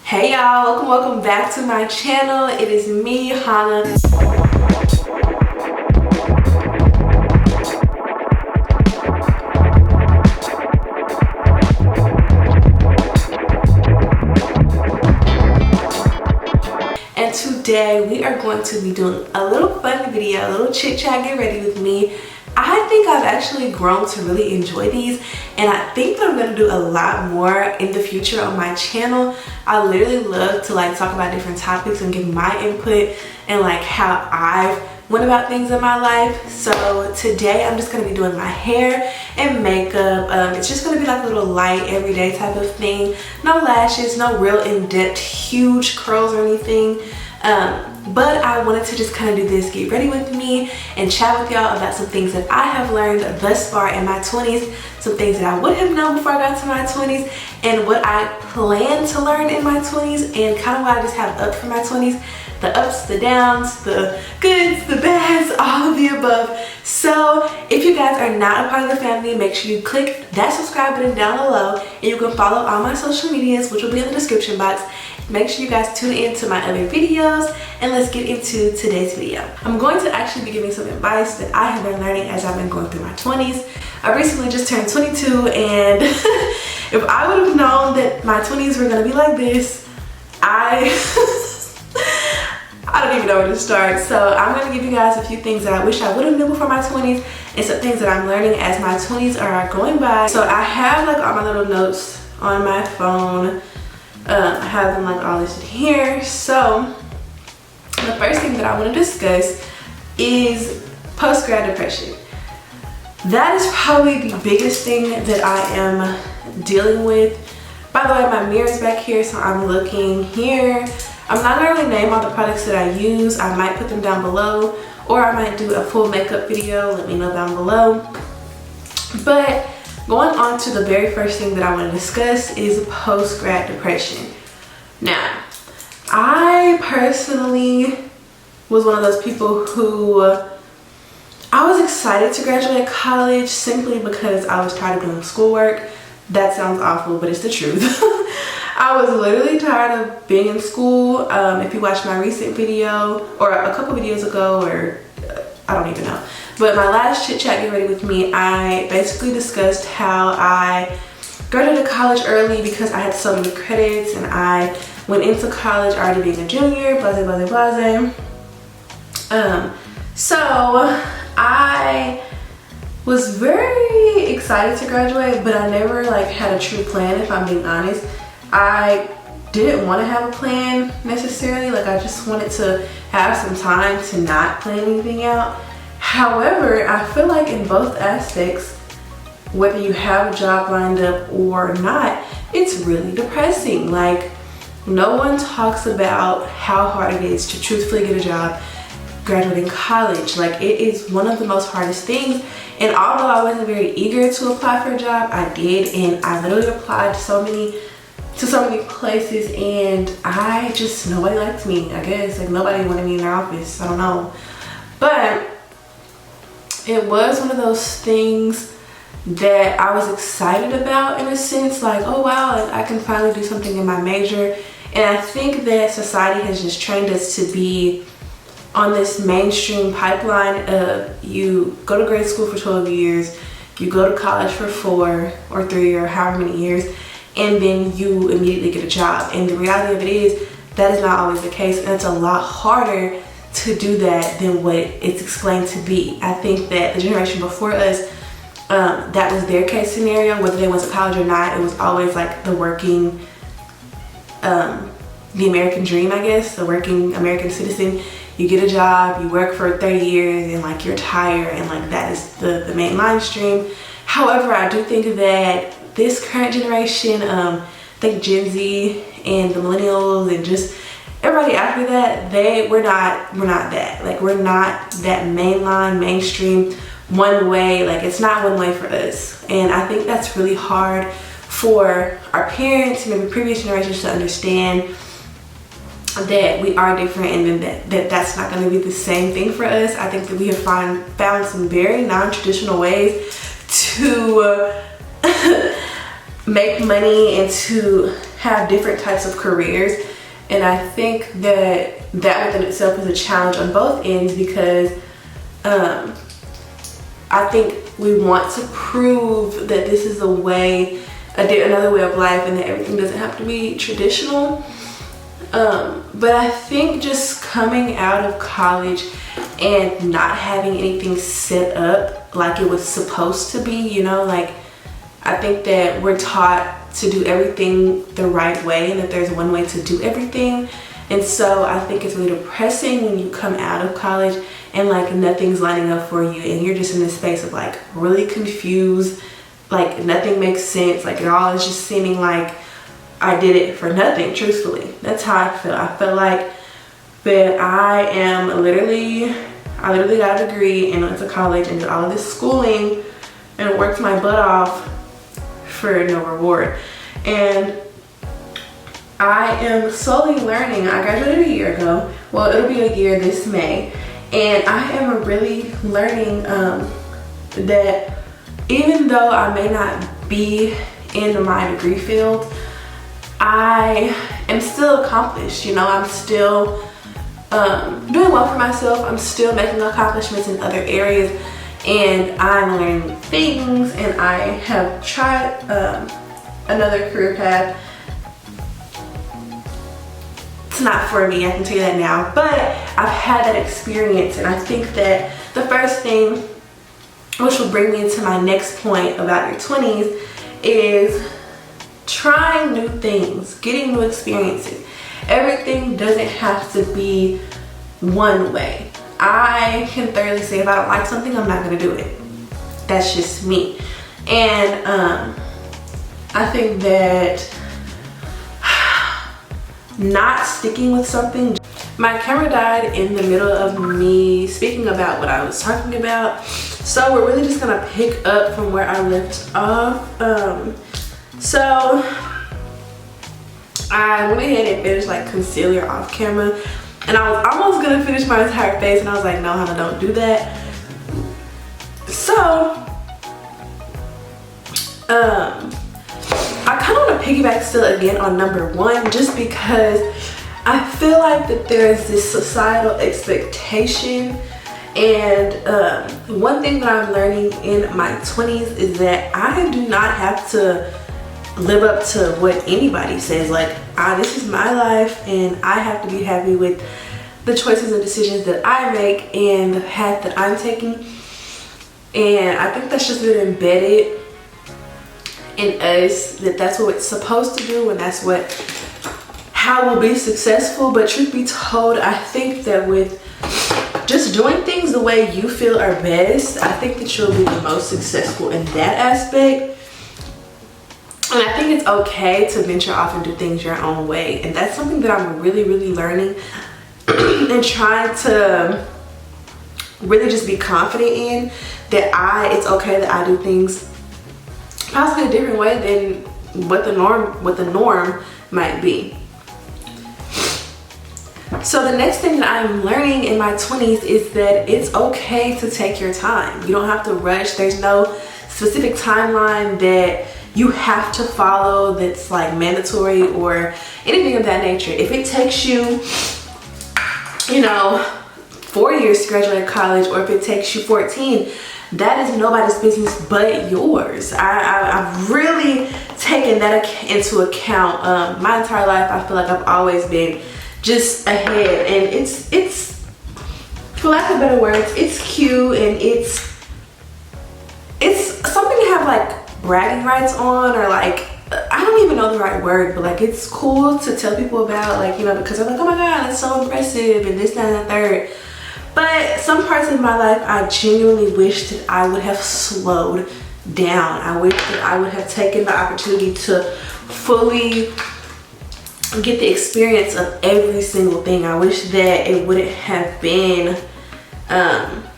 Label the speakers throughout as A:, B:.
A: Hey y'all, welcome back to my channel. It is me, Hannah. And today we are going to be doing a little fun video, a little chit chat, get ready with me. I think I've actually grown to really enjoy these, and I think that I'm going to do a lot more in the future on my channel. I literally love to talk about different topics and give my input and how I've went about things in my life. So today I'm just going to be doing my hair and makeup. It's just going to be a little light everyday type of thing. No lashes, no real in-depth huge curls or anything. But I wanted to just kind of do this, get ready with me, and chat with y'all about some things that I have learned thus far in my 20s, some things that I would have known before I got to my 20s, and what I plan to learn in my 20s, and kind of what I just have up for my 20s, the ups, the downs, the goods, the bads, all of the above. So if you guys are not a part of the family, make sure you click that subscribe button down below, and you can follow all my social medias, which will be in the description box. Make sure you guys tune in to my other videos, and let's get into today's video. I'm going to actually be giving some advice that I have been learning as I've been going through my 20s. I recently just turned 22, and if I would have known that my 20s were going to be like this, I don't even know where to start. So I'm going to give you guys a few things that I wish I would have known before my 20s, and some things that I'm learning as my 20s are going by. So I have all my little notes on my phone. I have them all listed here. So the first thing that I want to discuss is post-grad depression. That is probably the biggest thing that I am dealing with. By the way, my mirror is back here, so I'm looking here. I'm not going to really name all the products that I use. I might put them down below, or I might do a full makeup video. Let me know down below. But going on to the very first thing that I want to discuss is post-grad depression. Now, I personally was one of those people who I was excited to graduate college simply because I was tired of doing schoolwork. That sounds awful, but it's the truth. I was literally tired of being in school. If you watched my recent video, or a couple videos ago, or I don't even know. But my last chit chat, get ready with me, I basically discussed how I graduated college early because I had so many credits, and I went into college already being a junior, blase, blase, blase. So I was very excited to graduate, but I never had a true plan, if I'm being honest. I didn't want to have a plan necessarily. I just wanted to have some time to not plan anything out. However, I feel like in both aspects, whether you have a job lined up or not, it's really depressing. No one talks about how hard it is to truthfully get a job graduating college. It is one of the most hardest things. And although I wasn't very eager to apply for a job, I did, and I literally applied to so many places, and nobody liked me, I guess. Nobody wanted me in their office. I don't know. But it was one of those things that I was excited about, in a sense, oh wow, I can finally do something in my major. And I think that society has just trained us to be on this mainstream pipeline of you go to grade school for 12 years, you go to college for 4 or 3 or however many years, and then you immediately get a job. And the reality of it is that is not always the case, and it's a lot harder to do that than what it's explained to be. I think that the generation before us, that was their case scenario. Whether they went to college or not, it was always the working, the American dream, I guess, the working American citizen. You get a job, you work for 30 years, and you're tired, and that is the main stream. However, I do think that this current generation, I think Gen Z and the millennials and just everybody after that, we're not that. We're not that mainline, mainstream, one way. It's not one way for us. And I think that's really hard for our parents and maybe previous generations to understand, that we are different, and then that's not going to be the same thing for us. I think that we have found some very non-traditional ways to make money and to have different types of careers, and I think that within itself is a challenge on both ends, because I think we want to prove that this is another way of life, and that everything doesn't have to be traditional. But I think just coming out of college and not having anything set up like it was supposed to be, you know, like, I think that we're taught to do everything the right way, and that there's one way to do everything. And so I think it's really depressing when you come out of college and like nothing's lining up for you, and you're just in this space of like really confused, like nothing makes sense, like it all is just seeming like I did it for nothing. Truthfully, that's how I feel. I feel like that I literally got a degree and went to college and did all of this schooling and worked my butt off for no reward. And I am slowly learning. I graduated a year ago. Well, it'll be a year this May. And I am really learning that even though I may not be in my degree field, I am still accomplished. You know, I'm still doing well for myself. I'm still making accomplishments in other areas, and I'm learning things, and I have tried another career path. It's not for me, I can tell you that now, but I've had that experience, and I think that the first thing, which will bring me into my next point about your 20s, is trying new things, getting new experiences. Everything doesn't have to be one way. I can thoroughly say if I don't like something, I'm not gonna do it. That's just me. And I think that not sticking with something. My camera died in the middle of me speaking about what I was talking about, so we're really just gonna pick up from where I left off. So I went ahead and finished like concealer off camera, and I was almost gonna finish my entire face, and I was like, no, Hannah, don't do that. So I kind of want to piggyback still again on number one, just because I feel like that there's this societal expectation. And one thing that I'm learning in my 20s is that I do not have to live up to what anybody says. Like, this is my life, and I have to be happy with the choices and decisions that I make and the path that I'm taking. And I think that's just been embedded in us, that's what it's supposed to do, and that's how we'll be successful. But truth be told, I think that with just doing things the way you feel are best, I think that you'll be the most successful in that aspect. And I think it's okay to venture off and do things your own way, and that's something that I'm really learning and trying to really just be confident in, that it's okay that I do things possibly a different way than what the norm might be. So the next thing that I'm learning in my 20s is that it's okay to take your time. You don't have to rush. There's no specific timeline that you have to follow that's like mandatory or anything of that nature. If it takes you, 4 years to graduate college, or if it takes you 14, that is nobody's business but yours. I've really taken that into account. My entire life, I feel like I've always been just ahead, and it's for lack of better words, it's cute, and it's something to have like bragging rights on, or like, I don't even know the right word, but like it's cool to tell people about, like, because I'm like, oh my god, that's so impressive, and this, that, and the third. But some parts of my life, I genuinely wish that I would have slowed down. I wish that I would have taken the opportunity to fully get the experience of every single thing. I wish that it wouldn't have been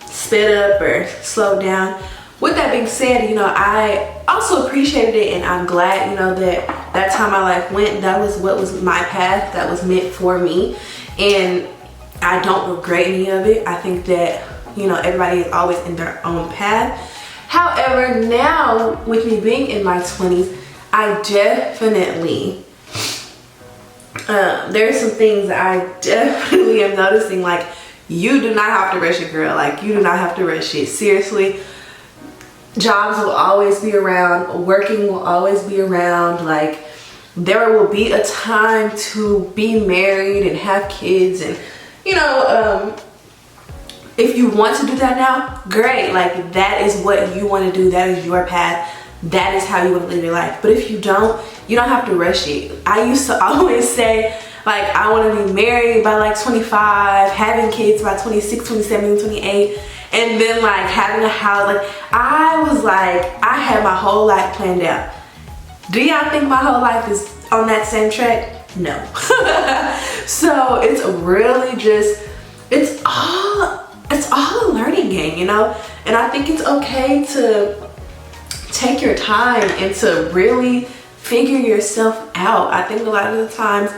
A: sped up or slowed down. With that being said, I also appreciated it, and I'm glad, that time my life went, that was what was my path, that was meant for me. And I don't regret any of it. I think that, everybody is always in their own path. However, now with me being in my 20s, I definitely There are some things that I definitely am noticing. Like, you do not have to rush it, girl. Like, you do not have to rush it. Seriously, jobs will always be around. Working will always be around. Like, there will be a time to be married and have kids. And, you know, if you want to do that now, great. Like, that is what you want to do. That is your path. That is how you want to live your life. But if you don't have to rush it. I used to always say, like, I want to be married by like 25, having kids by 26, 27, 28, and then like having a house. Like, I had my whole life planned out. Do y'all think my whole life is on that same track? No. So it's really just, it's all a learning game, you know? And I think it's okay to take your time and to really figure yourself out. I think a lot of the times,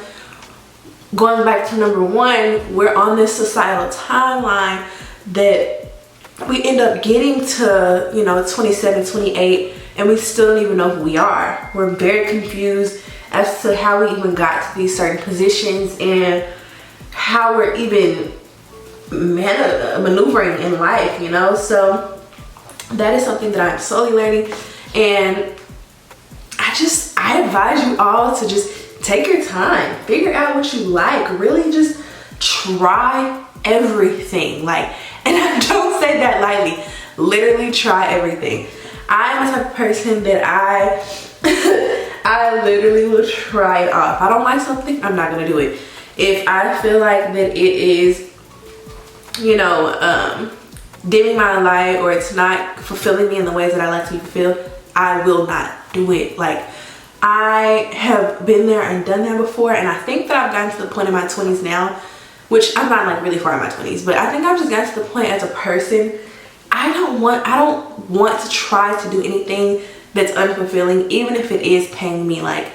A: going back to number one, we're on this societal timeline that we end up getting to, you know, 27, 28, and we still don't even know who we are. We're very confused as to how we even got to these certain positions and how we're even maneuvering in life, you know? So that is something that I'm slowly learning, and I advise you all to just take your time, figure out what you like, really just try everything. Like, and I don't say that lightly, literally try everything. I am the type of person that I literally will try it off. If I don't like something, I'm not gonna do it. If I feel like that it is, you know, dimming my light, or it's not fulfilling me in the ways that I like to be fulfilled, I will not do it. Like, I have been there and done that before, and I think that I've gotten to the point in my 20s now, which I'm not like really far in my 20s, but I think I've just gotten to the point as a person, I don't want to try to do anything that's unfulfilling, even if it is paying me, like,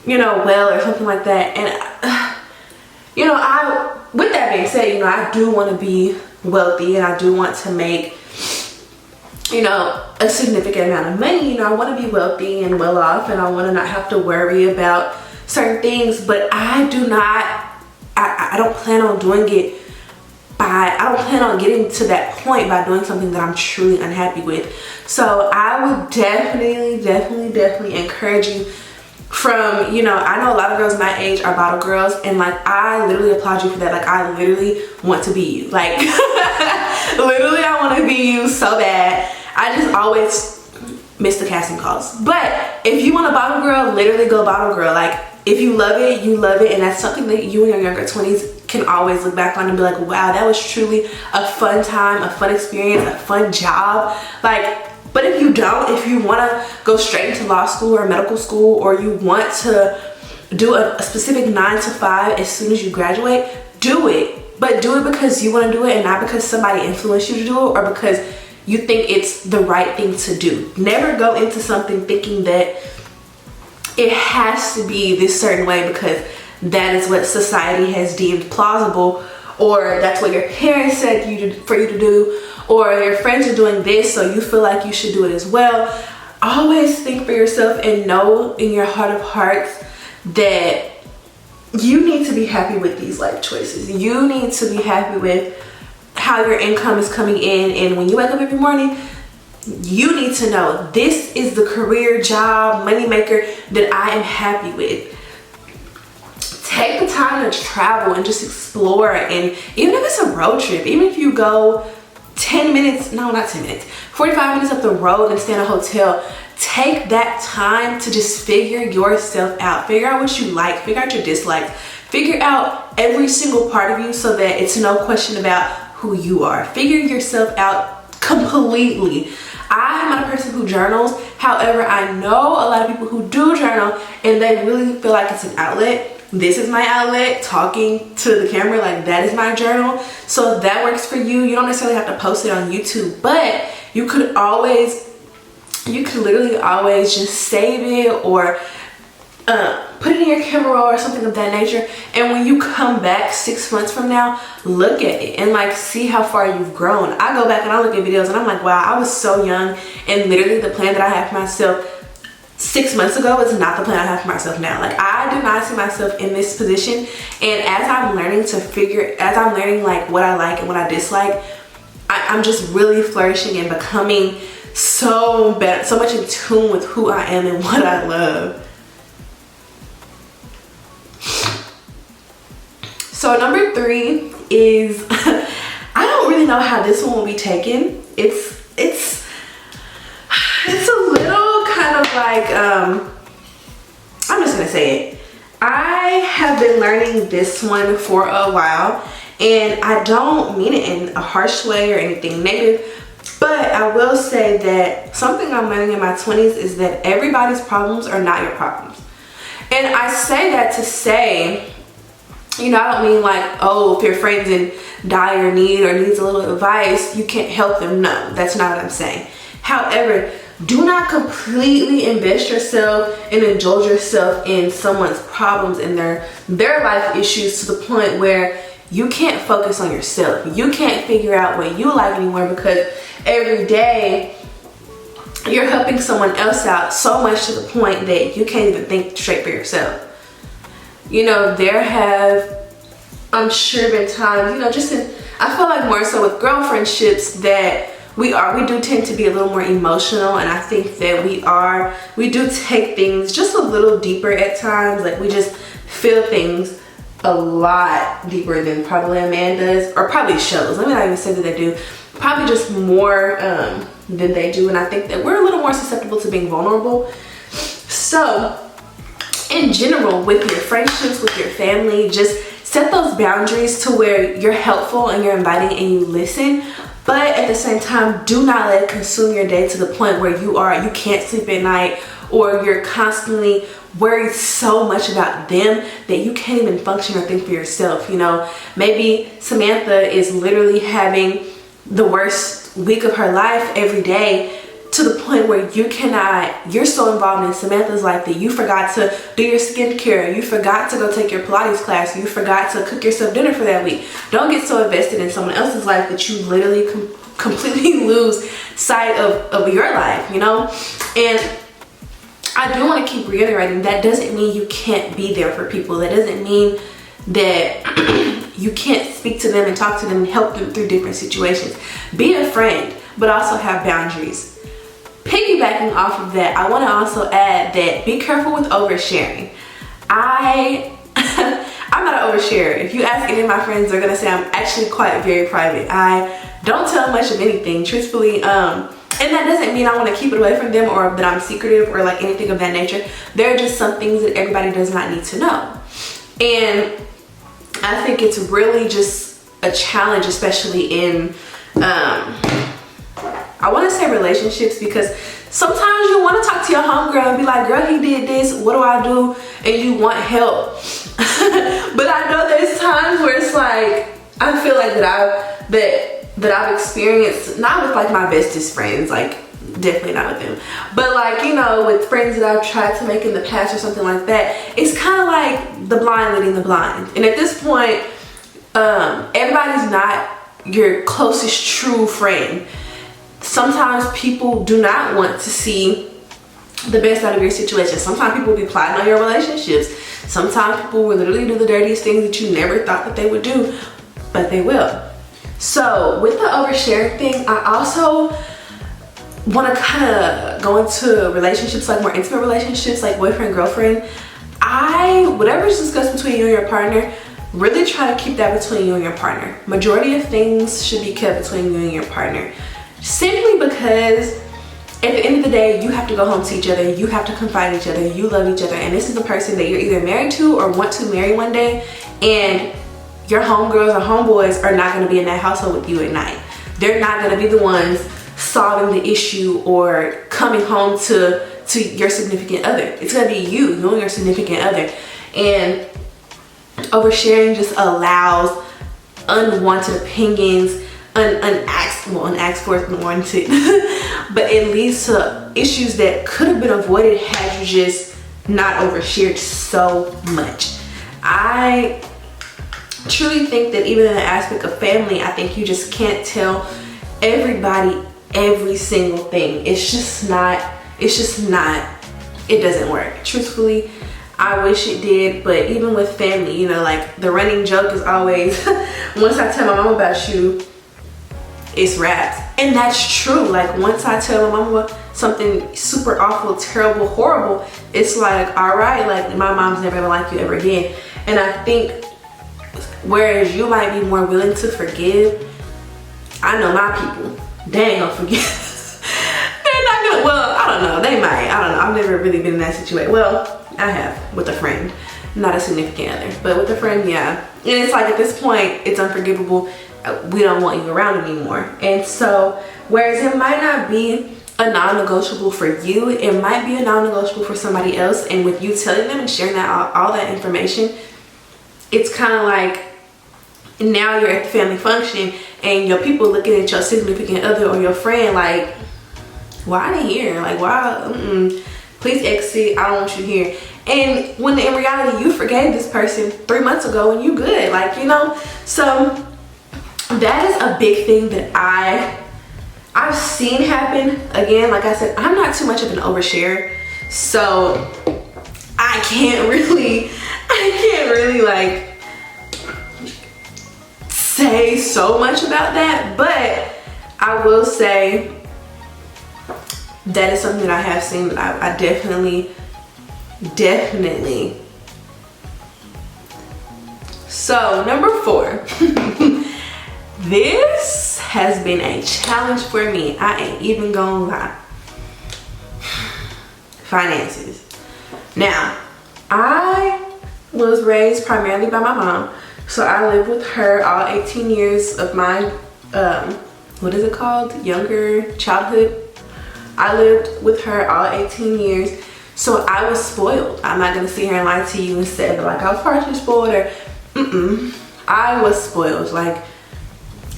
A: you know, well, or something like that. And you know, with that being said, you know, I do want to be wealthy, and I do want to make, you know, a significant amount of money. You know, I want to be wealthy and well off, and I want to not have to worry about certain things. But I don't plan on doing it I don't plan on getting to that point by doing something that I'm truly unhappy with. So I would definitely encourage you, from, you know, I know a lot of girls my age are bottle girls, and like, I literally applaud you for that. Like, I literally want to be you. Like, literally I want to be you so bad. I just always miss the casting calls. But if you want a bottle girl, literally go bottle girl. Like, if you love it, you love it, and that's something that you in your younger 20s can always look back on and be like, wow, that was truly a fun time, a fun experience, a fun job. Like, but if you don't, if you want to go straight into law school or medical school, or you want to do a specific 9 to 5 as soon as you graduate, do it. But do it because you want to do it, and not because somebody influenced you to do it, or because you think it's the right thing to do. Never go into something thinking that it has to be this certain way because that is what society has deemed plausible, or that's what your parents said for you to do, or your friends are doing this, so you feel like you should do it as well. Always think for yourself and know in your heart of hearts that you need to be happy with these life choices. You need to be happy with how your income is coming in, and when you wake up every morning, you need to know this is the career, job, money maker that I am happy with. Take the time to travel and just explore, and even if it's a road trip, even if you go 10 minutes, no, not 10 minutes, 45 minutes up the road and stay in a hotel, take that time to just figure yourself out. Figure out what you like, figure out your dislikes, figure out every single part of you so that it's no question about who you are. Figure yourself out completely. I am not a person who journals. However, I know a lot of people who do journal and they really feel like it's an outlet. This is my outlet, talking to the camera, like that is my journal. So if that works for you, you don't necessarily have to post it on YouTube, but you could literally always just save it, or put it in your camera roll or something of that nature. And when you come back 6 months from now, look at it and like see how far you've grown. I go back and I look at videos and I'm like, wow, I was so young, and literally the plan that I had for myself 6 months ago is not the plan I have for myself now. Like, I do not see myself in this position. And as I'm learning like what I like and what I dislike, I'm just really flourishing and becoming so much in tune with who I am and what I love. So number 3 is, I don't really know how this one will be taken. It's a little kind of like, I'm just gonna say it. I have been learning this one for a while, and I don't mean it in a harsh way or anything negative, but I will say that something I'm learning in my 20s is that everybody's problems are not your problems. And I say that to say, you know, I don't mean like, oh, if your friend's in dire need or needs a little advice, you can't help them. No, that's not what I'm saying. However, do not completely invest yourself and indulge yourself in someone's problems and their life issues to the point where you can't focus on yourself. You can't figure out what you like anymore, because every day you're helping someone else out so much to the point that you can't even think straight for yourself. You know, there have, I'm sure, been times, you know, I feel like more so with girlfriendships that we do tend to be a little more emotional, and I think that we do take things just a little deeper at times. Like, we just feel things a lot deeper than probably a man does, or probably shows. Let me not even say that they do. Probably just more than they do, and I think that we're a little more susceptible to being vulnerable. So, in general, with your friendships, with your family, just set those boundaries to where you're helpful and you're inviting and you listen. But at the same time, do not let it consume your day to the point where you can't sleep at night, or you're constantly worried so much about them that you can't even function or think for yourself. You know, maybe Samantha is literally having the worst week of her life every day, to the point where you're so involved in Samantha's life that you forgot to do your skincare, you forgot to go take your Pilates class, you forgot to cook yourself dinner for that week. Don't get so invested in someone else's life that you literally completely lose sight of your life, you know? And I do want to keep reiterating, that doesn't mean you can't be there for people. That doesn't mean that you can't speak to them and talk to them and help them through different situations. Be a friend, but also have boundaries. Piggybacking off of that, I want to also add that be careful with oversharing. I'm not an oversharer. If you ask any of my friends, they're gonna say I'm actually quite very private. I don't tell much of anything, truthfully. And that doesn't mean I want to keep it away from them or that I'm secretive or like anything of that nature. There are just some things that everybody does not need to know. And I think it's really just a challenge, especially in I want to say relationships, because sometimes you want to talk to your homegirl and be like, girl, he did this, what do I do? And you want help. But I know there's times where it's like, I feel like that I've experienced, not with like my bestest friends, like definitely not with them, but like, you know, with friends that I've tried to make in the past or something like that. It's kind of like the blind leading the blind. And at this point, everybody's not your closest true friend. Sometimes people do not want to see the best out of your situation. Sometimes people will be plotting on your relationships. Sometimes people will literally do the dirtiest things that you never thought that they would do, but they will. So with the oversharing thing, I also want to kind of go into relationships, like more intimate relationships, like boyfriend, girlfriend. Whatever's discussed between you and your partner, really try to keep that between you and your partner. Majority of things should be kept between you and your partner. Simply because at the end of the day, you have to go home to each other, you have to confide in each other, you love each other, and this is the person that you're either married to or want to marry one day, and your homegirls or homeboys are not going to be in that household with you at night. They're not going to be the ones solving the issue or coming home to your significant other. It's going to be you and your significant other. And oversharing just allows unwanted opinions, unasked for, unwanted, but it leads to issues that could have been avoided had you just not overshared so much. I truly think that even in the aspect of family, I think you just can't tell everybody every single thing. It's just not it doesn't work. Truthfully, I wish it did, but even with family, you know, like the running joke is always, once I tell my mom about you, it's wraps. And that's true. Like once I tell my mama something super awful, terrible, horrible, it's like, all right, like my mom's never gonna like you ever again. And I think whereas you might be more willing to forgive, I know my people, they ain't gonna forgive. They're not gonna, well, I don't know, they might, I don't know. I've never really been in that situation. Well, I have with a friend, not a significant other, but with a friend, yeah. And it's like at this point, it's unforgivable. We don't want you around anymore. And so, whereas it might not be a non-negotiable for you, it might be a non-negotiable for somebody else. And with you telling them and sharing that all that information, it's kind of like now you're at the family function and your people looking at your significant other or your friend like, why are they here? Like, why? Please exit. I don't want you here. And when in reality you forgave this person 3 months ago and you good, like, you know. So that is a big thing that I've seen happen. Again, like I said, I'm not too much of an oversharer, so I can't really like say so much about that, but I will say that is something that I have seen that I definitely. So number 4, this has been a challenge for me. I ain't even gonna lie. Finances. Now, I was raised primarily by my mom, so I lived with her all 18 years of my what is it called, younger childhood. I lived with her all 18 years. So I was spoiled. I'm not gonna sit here and lie to you and say like I was partially spoiled or I was spoiled. Like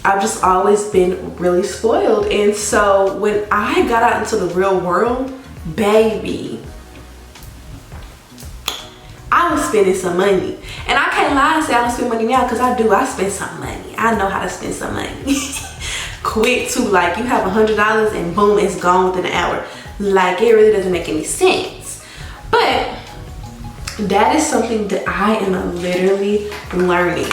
A: I've just always been really spoiled. And so when I got out into the real world, baby, I was spending some money. And I can't lie and say I don't spend money now, because I do. I spend some money. I know how to spend some money. Quick too. Like you have $100 and boom, it's gone within an hour. Like it really doesn't make any sense. But that is something that I am literally learning.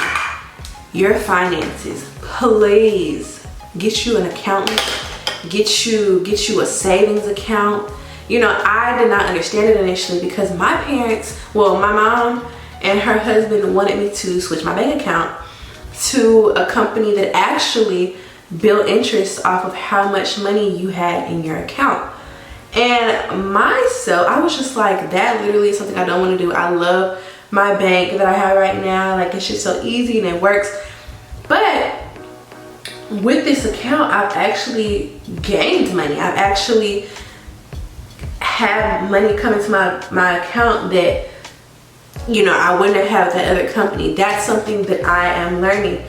A: Your finances, please get you an accountant, get you a savings account. You know, I did not understand it initially because my parents, well, my mom and her husband wanted me to switch my bank account to a company that actually built interest off of how much money you had in your account. And myself, I was just like, that literally is something I don't want to do. I love my bank that I have right now. Like it's just so easy and it works. But with this account, I've actually gained money. I've actually had money come into my account that, you know, I wouldn't have that other company. That's something that I am learning.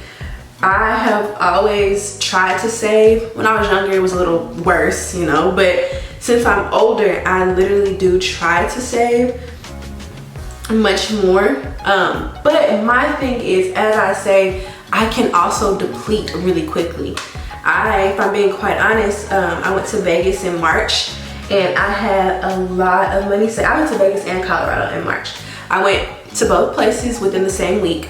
A: I have always tried to save. When I was younger, it was a little worse, you know, but since I'm older, I literally do try to save much more. But my thing is, as I say, I can also deplete really quickly. If I'm being quite honest, I went to Vegas in March and I had a lot of money saved. I went to Vegas and Colorado in March. I went to both places within the same week.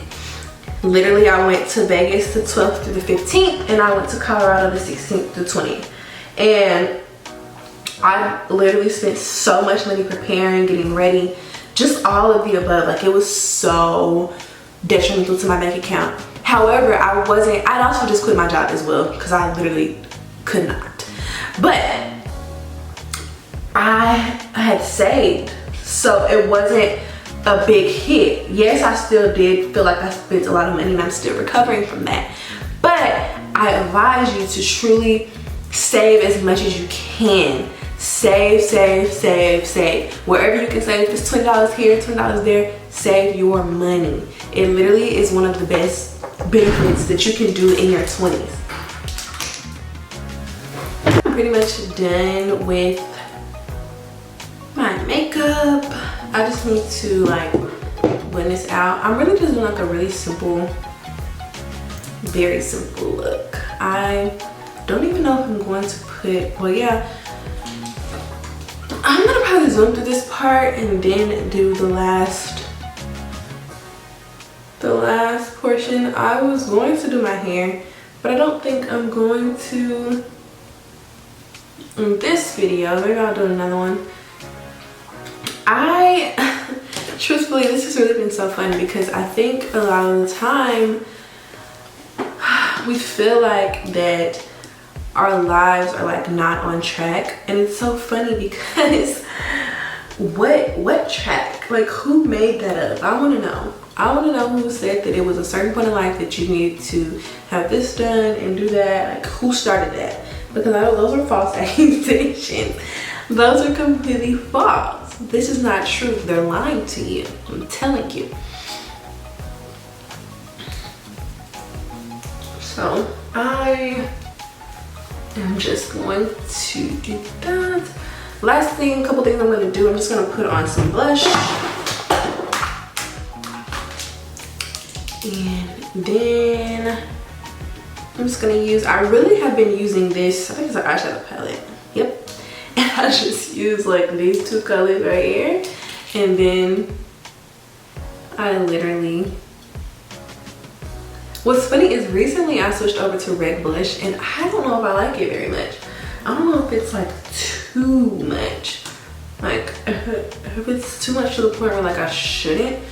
A: Literally, I went to Vegas the 12th through the 15th, and I went to Colorado the 16th through 20th. And I literally spent so much money preparing, getting ready, just all of the above. Like, it was so detrimental to my bank account. However, I'd also just quit my job as well, because I literally could not. But I had saved, so it wasn't a big hit. Yes, I still did feel like I spent a lot of money and I'm still recovering from that. But I advise you to truly save as much as you can. Save, save, save, save. Wherever you can save, if it's $20 here, $20 there, save your money. It literally is one of the best benefits that you can do in your 20s. I'm pretty much done with my makeup. I just need to like blend this out. I'm really just doing like a really simple, very simple look. I don't even know if I'm going to put, well yeah, I'm gonna probably zoom through this part and then do the last portion. I was going to do my hair, but I don't think I'm going to in this video. Maybe I'll do another one. Truthfully, this has really been so fun because I think a lot of the time we feel like that our lives are like not on track, and it's so funny because what track? Like, who made that up? I want to know. I want to know who said that it was a certain point in life that you needed to have this done and do that. Like, who started that? Because I know those are false accusations. Those are completely false. This is not true. They're lying to you. I'm telling you. So I am just going to do that. Last thing, a couple things I'm going to do. I'm just going to put on some blush. And then I'm just going to use, I really have been using this, I think it's an eyeshadow palette. Yep. And I just use like these two colors right here. And then I literally, what's funny is recently I switched over to red blush, and I don't know if I like it very much. I don't know if it's like too much. Like if it's too much to the point where like I shouldn't.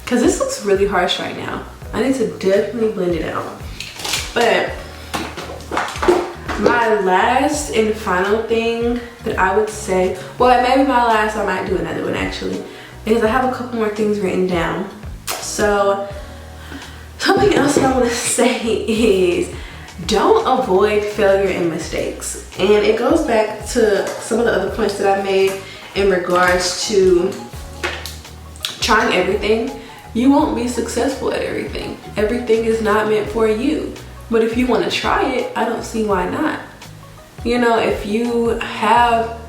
A: Cause this looks really harsh right now. I need to definitely blend it out. But my last and final thing that I would say, well, maybe my last, I might do another one actually, because I have a couple more things written down. So something else I want to say is don't avoid failure and mistakes. And it goes back to some of the other points that I made in regards to trying everything. You won't be successful at everything. Everything is not meant for you. But if you want to try it, I don't see why not. You know, if you have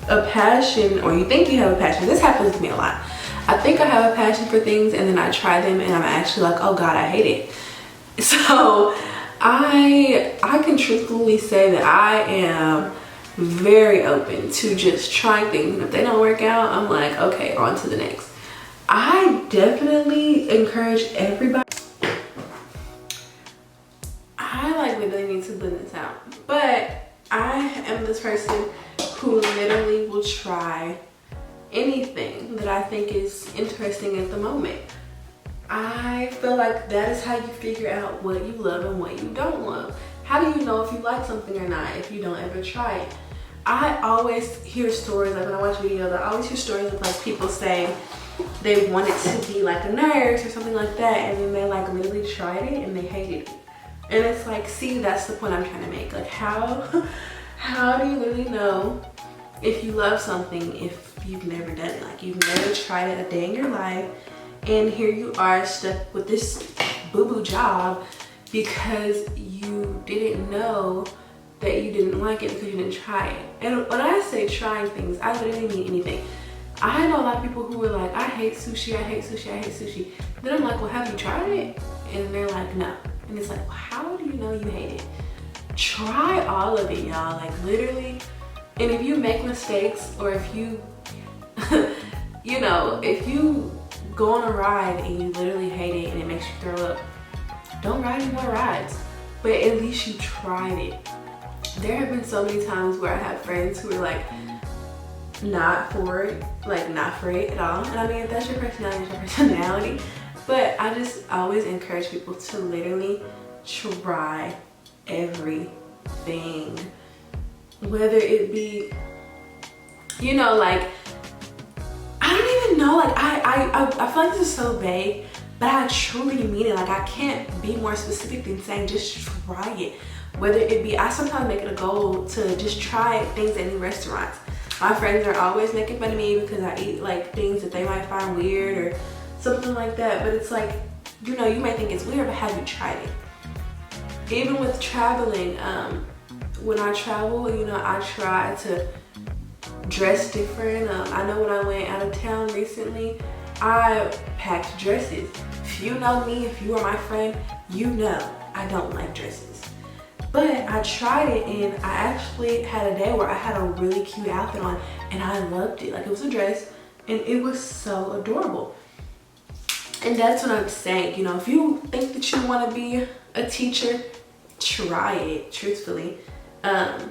A: a passion, or you think you have a passion, this happens to me a lot. I think I have a passion for things, and then I try them and I'm actually like, oh God, I hate it. So I can truthfully say that I am very open to just trying things. And if they don't work out, I'm like, okay, on to the next. I definitely encourage everybody. I like literally need to blend this out, but I am this person who literally will try anything that I think is interesting at the moment. I feel like that is how you figure out what you love and what you don't love. How do you know if you like something or not if you don't ever try it? I always hear stories, like when I watch videos, I always hear stories of like people saying they wanted to be like a nurse or something like that, and then they like literally tried it and they hated it. And it's like, see, that's the point I'm trying to make. Like, how do you really know if you love something if you've never done it? Like, you've never tried it a day in your life, and here you are stuck with this boo-boo job because you didn't know that you didn't like it because you didn't try it. And when I say trying things, I literally mean anything. I know a lot of people who are like, I hate sushi, I hate sushi, I hate sushi. Then I'm like, well, have you tried it? And they're like, no. And it's like, well, how do you know you hate it? Try all of it, y'all, like literally. And if you make mistakes, or if you, you know, if you go on a ride and you literally hate it and it makes you throw up, don't ride any more rides. But at least you tried it. There have been so many times where I have friends who are like, not for it, like not for it at all. And I mean, if that's your personality, it's your personality. But I just always encourage people to literally try everything. Whether it be, you know, like, I don't even know, like, I feel like this is so vague, but I truly mean it. Like, I can't be more specific than saying just try it. Whether it be, I sometimes make it a goal to just try things at new restaurants. My friends are always making fun of me because I eat like things that they might find weird or something like that. But it's like, you know, you might think it's weird, but have you tried it? Even with traveling, when I travel, you know, I try to dress different. I know when I went out of town recently, I packed dresses. If you know me, if you are my friend, you know I don't like dresses. But I tried it and I actually had a day where I had a really cute outfit on and I loved it. Like, it was a dress and it was so adorable. And that's what I'm saying, you know, if you think that you want to be a teacher, try it, truthfully.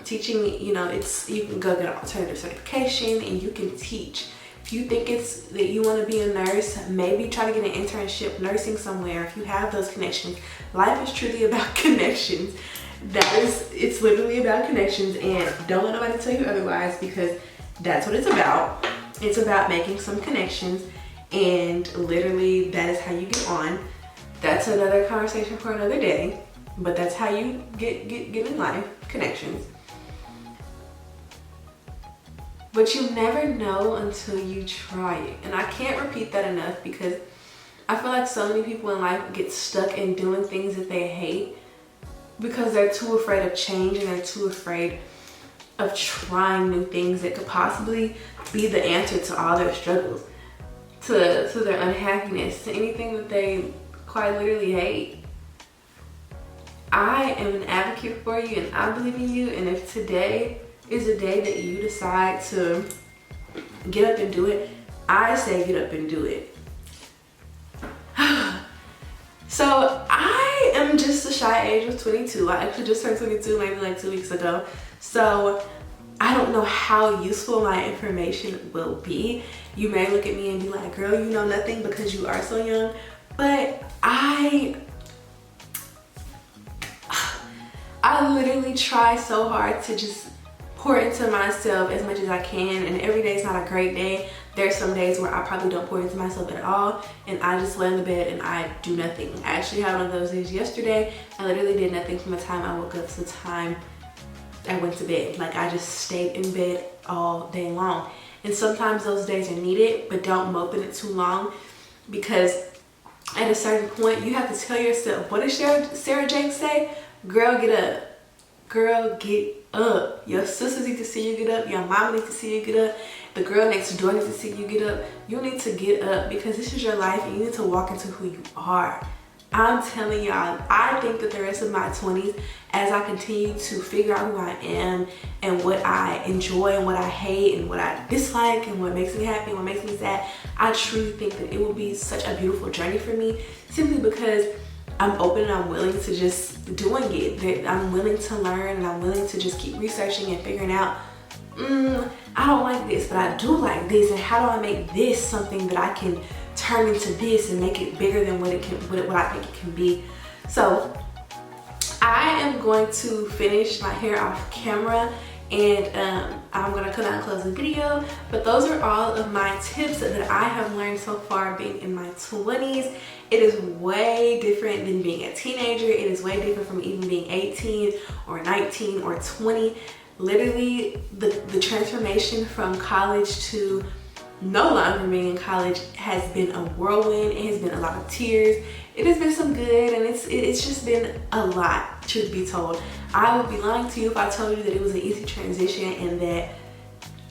A: Teaching, you know, you can go get an alternative certification and you can teach. If you think it's that you want to be a nurse, maybe try to get an internship nursing somewhere if you have those connections. Life is truly about connections. It's literally about connections, and don't let nobody tell you otherwise, because that's what it's about. It's about making some connections, and literally that is how you get on. That's another conversation for another day, but that's how you get in life, connections. But you never know until you try it. And I can't repeat that enough, because I feel like so many people in life get stuck in doing things that they hate because they're too afraid of change, and they're too afraid of trying new things that could possibly be the answer to all their struggles, to their unhappiness, to anything that they quite literally hate. I am an advocate for you, and I believe in you, and if today is a day that you decide to get up and do it, I say get up and do it. So I am just a shy age of 22. I actually just turned 22 maybe like 2 weeks ago. So I don't know how useful my information will be. You may look at me and be like, girl, you know nothing because you are so young. But I literally try so hard to just pour into myself as much as I can, and every day is not a great day. There's some days where I probably don't pour into myself at all, and I just lay in the bed and I do nothing. I actually had one of those days yesterday. I literally did nothing from the time I woke up to the time I went to bed. Like, I just stayed in bed all day long. And sometimes those days are needed, but don't mope in it too long, because at a certain point you have to tell yourself, what does Sarah Jane say? Girl, get up. Girl, get up. Your sisters need to see you get up. Your mama needs to see you get up. The girl next door needs to see you get up. You need to get up, because this is your life and you need to walk into who you are. I'm telling y'all, I think that the rest of my 20s, as I continue to figure out who I am and what I enjoy and what I hate and what I dislike and what makes me happy and what makes me sad, I truly think that it will be such a beautiful journey for me, simply because I'm open and I'm willing to just doing it. I'm willing to learn, and I'm willing to just keep researching and figuring out, I don't like this, but I do like this, and how do I make this something that I can turn into this and make it bigger than what I think it can be. So I am going to finish my hair off camera, and I'm gonna come out and close the video. But those are all of my tips that I have learned so far being in my 20s. It is way different than being a teenager. It is way different from even being 18 or 19 or 20. Literally, the transformation from college to no longer being in college has been a whirlwind. It has been a lot of tears. It has been some good, and it's just been a lot, truth be told. I would be lying to you if I told you that it was an easy transition and that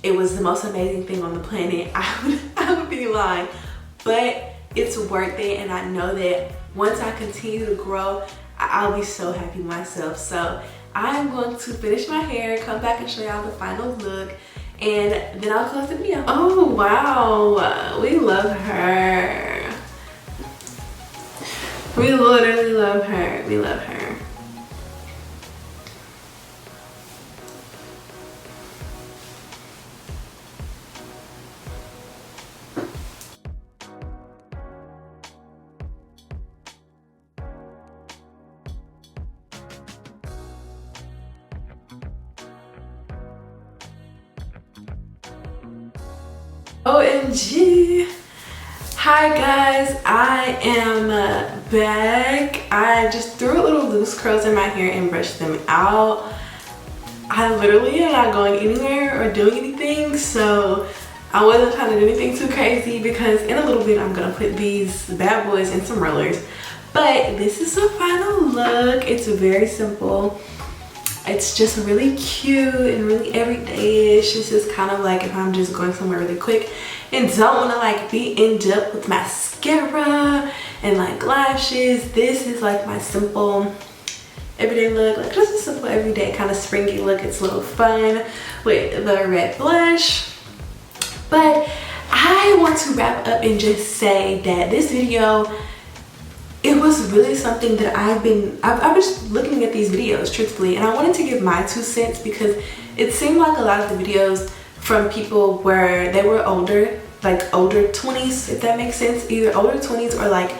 A: it was the most amazing thing on the planet. I would be lying, but it's worth it, and I know that once I continue to grow, I'll be so happy with myself. So I'm going to finish my hair, come back and show y'all the final look, and then I'll close the video. Oh wow, we love her. We literally love her. We love her. OMG. Hi guys, I am back. I just threw a little loose curls in my hair and brushed them out. I literally am not going anywhere or doing anything, so I wasn't trying to do anything too crazy, because in a little bit I'm gonna put these bad boys in some rollers. But this is the final look. It's very simple. It's just really cute and really everyday-ish. It's just kind of like if I'm just going somewhere really quick and don't want to like be in depth with mascara and like lashes. This is like my simple everyday look, like just a simple everyday kind of springy look. It's a little fun with the red blush. But I want to wrap up and just say that this video, it was really something that I've been just looking at these videos truthfully, and I wanted to give my 2 cents because it seemed like a lot of the videos from people where they were older, like older 20s, if that makes sense, either older 20s or like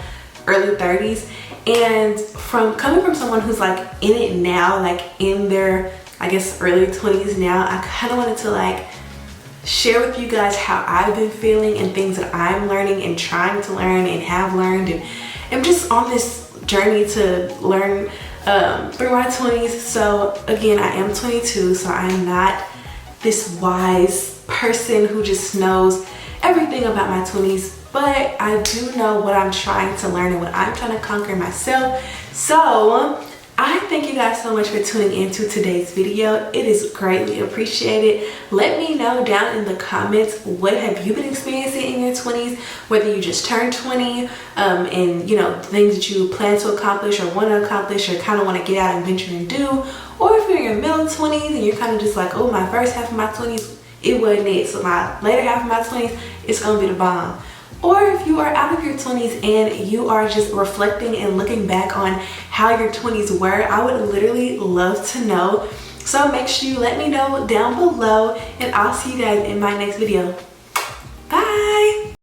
A: early 30s. And from coming from someone who's like in it now, like in their, I guess, early 20s now, I kind of wanted to like share with you guys how I've been feeling and things that I'm learning and trying to learn and have learned, and I'm just on this journey to learn through my 20s. So again, I am 22, so I'm not this wise person who just knows everything about my 20s, but I do know what I'm trying to learn and what I'm trying to conquer myself. So I thank you guys so much for tuning into today's video. It is greatly appreciated. Let me know down in the comments, what have you been experiencing in your 20s, whether you just turned 20 and you know, things that you plan to accomplish or want to accomplish or kind of want to get out and venture and do, or if you're in your middle 20s and you're kind of just like, oh, my first half of my 20s, it wasn't it, so my later half of my 20s, it's gonna be the bomb. Or if you are out of your 20s and you are just reflecting and looking back on how your 20s were, I would literally love to know. So make sure you let me know down below, and I'll see you guys in my next video.